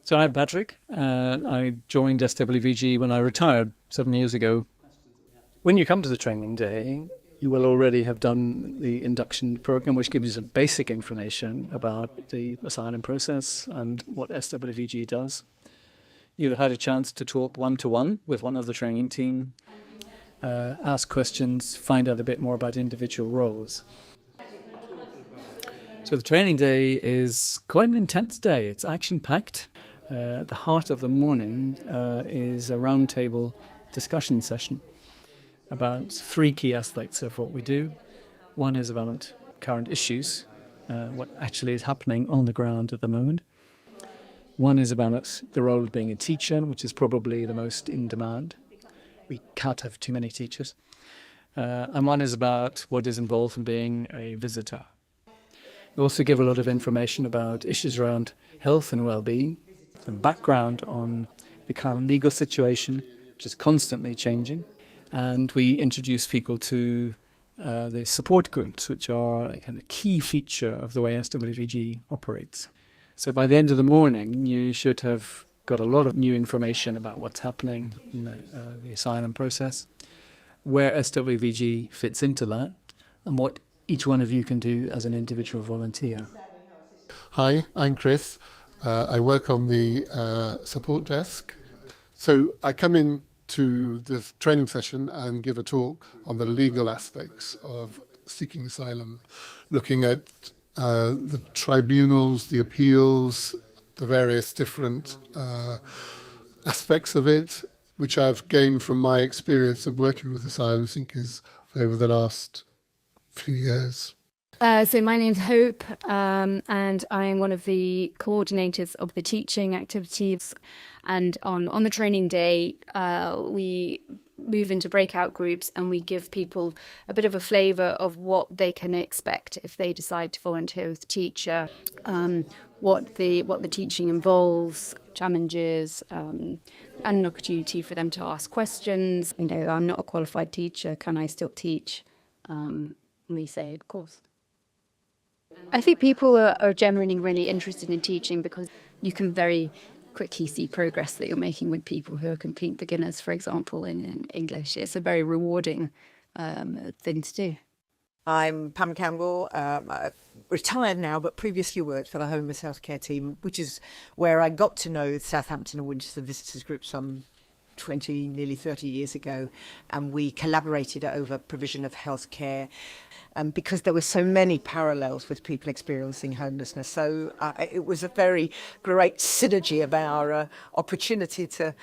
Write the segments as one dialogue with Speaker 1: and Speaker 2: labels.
Speaker 1: So I'm Patrick. I joined SWVG when I retired 7 years ago. When you come to the training day, you will already have done the induction program, which gives you some basic information about the asylum process and what SWVG does. You've had a chance to talk one-to-one with one of the training team, ask questions, find out a bit more about individual roles. So the training day is quite an intense day. It's action-packed. At the heart of the morning is a roundtable discussion session about three key aspects of what we do. One is about current issues, what actually is happening on the ground at the moment. One is about the role of being a teacher, which is probably the most in demand. We can't have too many teachers. And one is about what is involved in being a visitor. We also give a lot of information about issues around health and well-being, some background on the current legal situation, which is constantly changing. And we introduce people to the support groups, which are a kind of key feature of the way SWVG operates. So by the end of the morning, you should have got a lot of new information about what's happening in the asylum process, where SWVG fits into that, and what each one of you can do as an individual volunteer.
Speaker 2: Hi, I'm Chris. I work on the support desk. So I come in to this training session and give a talk on the legal aspects of seeking asylum, looking at the tribunals, the appeals, the various different aspects of it, which I've gained from my experience of working with asylum seekers over the last few years.
Speaker 3: So my name's Hope, and I am one of the coordinators of the teaching activities. And on the training day, we move into breakout groups and we give people a bit of a flavour of what they can expect if they decide to volunteer as a teacher, what the teaching involves, challenges, and an opportunity for them to ask questions. You know, I'm not a qualified teacher, can I still teach? We say, of course. I think people are generally really interested in teaching because you can very quickly see progress that you're making with people who are complete beginners, for example, in English. It's a very rewarding thing to do.
Speaker 4: I'm Pam Campbell. I'm retired now, but previously worked for the Homeless Healthcare Team, which is where I got to know Southampton and Winchester Visitors Group some 20, nearly 30 years ago, and we collaborated over provision of healthcare because there were so many parallels with people experiencing homelessness. So it was a very great synergy of our opportunity to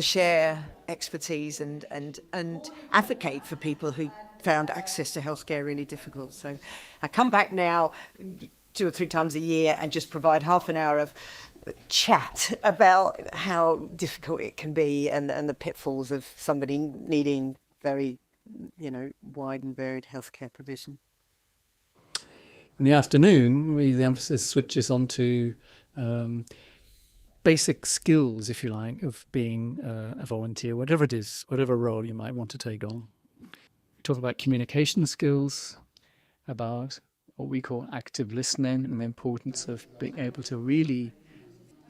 Speaker 4: share expertise and advocate for people who found access to healthcare really difficult. So I come back now 2 or 3 times a year and just provide half an hour of chat about how difficult it can be and the pitfalls of somebody needing very, wide and varied healthcare provision.
Speaker 1: In the afternoon, the emphasis switches on to basic skills, if you like, of being a volunteer, whatever it is, whatever role you might want to take on. We talk about communication skills, about what we call active listening and the importance of being able to really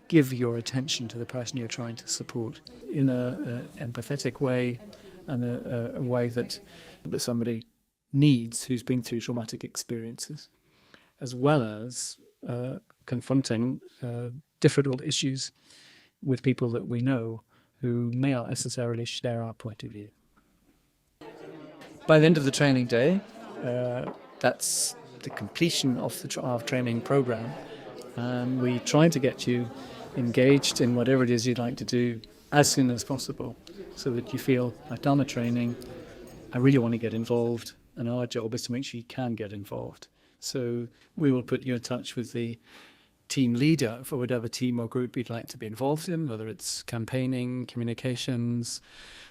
Speaker 1: give your attention to the person you're trying to support in an empathetic way and a way that somebody needs who's been through traumatic experiences, as well as confronting difficult issues with people that we know who may not necessarily share our point of view. By the end of the training day, that's the completion of our training program, and we try to get you engaged in whatever it is you'd like to do as soon as possible, so that you feel, I've done the training, I really want to get involved, and our job is to make sure you can get involved. So we will put you in touch with the team leader for whatever team or group you'd like to be involved in, whether it's campaigning, communications,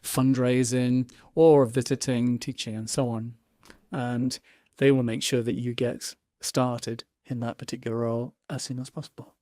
Speaker 1: fundraising, or visiting, teaching, and so on. And they will make sure that you get started in that particular role as soon as possible.